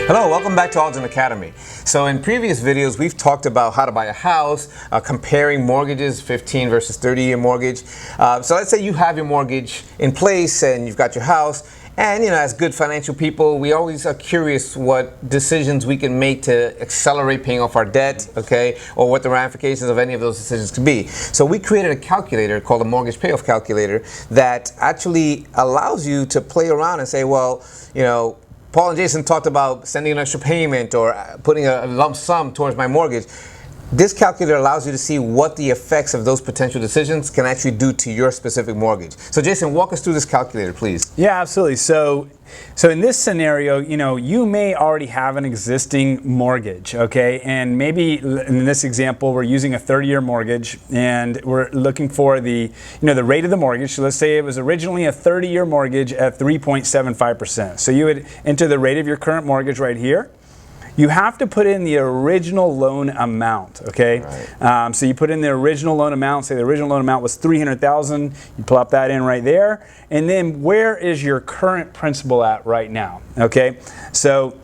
Hello, welcome back to AllGen Academy. So in previous videos, we've talked about how to buy a house, comparing mortgages, 15 versus 30-year mortgage. So let's say you have your mortgage in place and you've got your house. And as good financial people, we always are curious what decisions we can make to accelerate paying off our debt, okay, or what the ramifications of any of those decisions could be. So we created a calculator called a mortgage payoff calculator that actually allows you to play around and say, well, Paul and Jason talked about sending an extra payment or putting a lump sum towards my mortgage. This calculator allows you to see what the effects of those potential decisions can actually do to your specific mortgage. So Jason, walk us through this calculator, please. Yeah, absolutely. So in this scenario, you may already have an existing mortgage, okay? And maybe in this example, we're using a 30-year mortgage and we're looking for the rate of the mortgage. So let's say it was originally a 30-year mortgage at 3.75%. So you would enter the rate of your current mortgage right here. You have to put in the original loan amount, okay? Right. So you put in the original loan amount, say the original loan amount was $300,000, you plop that in right there, and then where is your current principal at right now, okay? So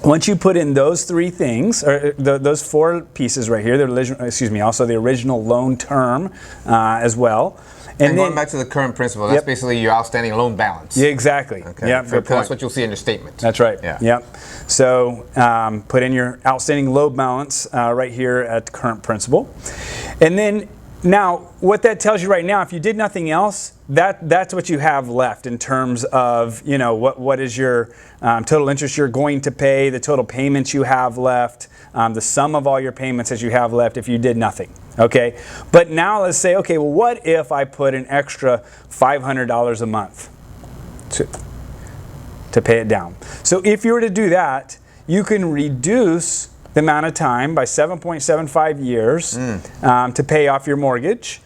once you put in those three things, or those four pieces right here, also the original loan term as well. And going back to the current principal, that's basically your outstanding loan balance. Yeah, exactly. Okay. Yep, that's what you'll see in your statement. That's right. Yeah. Yep. So put in your outstanding loan balance right here at the current principal. And then now what that tells you right now, if you did nothing else, that's what you have left in terms of what is your total interest you're going to pay, the total payments you have left, the sum of all your payments that you have left if you did nothing. Okay, but now let's say, okay, well, what if I put an extra $500 a month to pay it down? So if you were to do that, you can reduce the amount of time by 7.75 years to pay off your mortgage,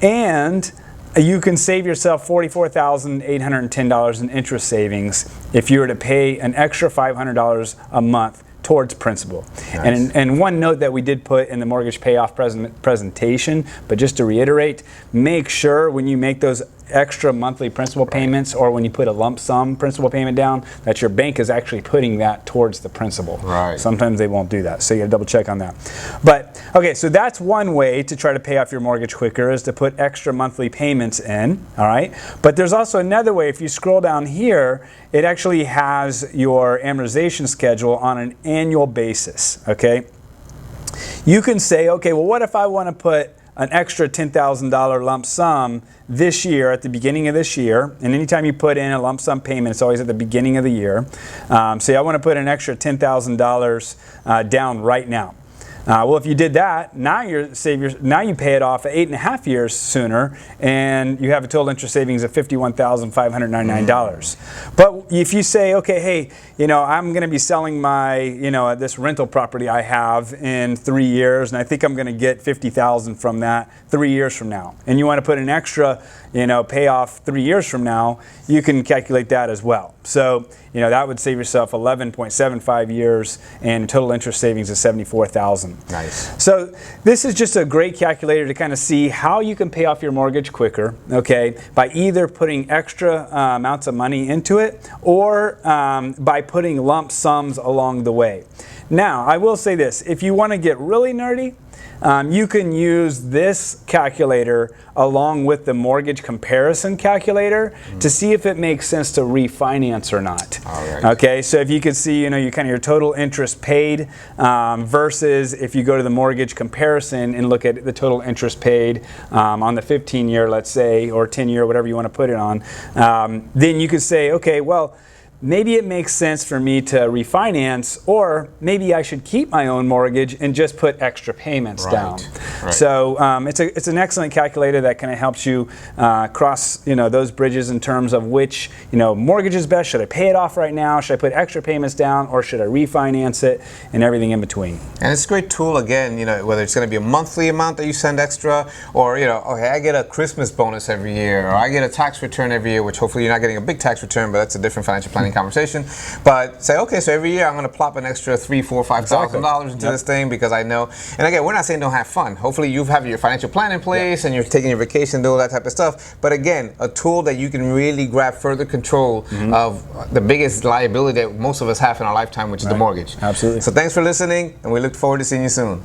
and you can save yourself $44,810 in interest savings if you were to pay an extra $500 a month towards principal. Nice. And one note that we did put in the mortgage payoff presentation, but just to reiterate, make sure when you make those extra monthly principal payments or when you put a lump sum principal payment down that your bank is actually putting that towards the principal. Right. Sometimes they won't do that, so you gotta double check on that. But okay, so that's one way to try to pay off your mortgage quicker, is to put extra monthly payments in, all right? But there's also another way. If you scroll down here, it actually has your amortization schedule on an annual basis, okay? You can say, okay, well, what if I want to put an extra $10,000 lump sum this year at the beginning of this year? And anytime you put in a lump sum payment, it's always at the beginning of the year. Say I want to put an extra $10,000 down right now. Well, if you did that, now you pay it off at 8.5 years sooner, and you have a total interest savings of $51,599. But if you say, okay, hey, I'm going to be selling my, this rental property I have in 3 years, and I think I'm going to get $50,000 from that 3 years from now, and you want to put an extra, payoff 3 years from now, you can calculate that as well. So, that would save yourself 11.75 years and total interest savings of $74,000. Nice. So this is just a great calculator to kind of see how you can pay off your mortgage quicker, okay, by either putting extra amounts of money into it or by putting lump sums along the way. Now, I will say this, if you want to get really nerdy, you can use this calculator along with the mortgage comparison calculator to see if it makes sense to refinance or not. All right. Okay, so if you could see, your total interest paid versus if you go to the mortgage comparison and look at the total interest paid on the 15-year, let's say, or 10-year, whatever you want to put it on, then you could say, okay, well, maybe it makes sense for me to refinance, or maybe I should keep my own mortgage and just put extra payments down. Right. So it's an excellent calculator that kind of helps you cross those bridges in terms of which mortgage is best. Should I pay it off right now? Should I put extra payments down, or should I refinance it, and everything in between? And it's a great tool, again, whether it's going to be a monthly amount that you send extra, or okay, I get a Christmas bonus every year, or I get a tax return every year, which hopefully you're not getting a big tax return, but that's a different financial planning planning conversation. But say, okay, so every year I'm going to plop an extra $3,000, $4,000, $5,000 into this thing because I know. And again, we're not saying don't have fun. Hopefully you have your financial plan in place and you're taking your vacation, do all that type of stuff. But again, a tool that you can really grab further control of the biggest liability that most of us have in our lifetime, which is the mortgage. Absolutely. So thanks for listening, and we look forward to seeing you soon.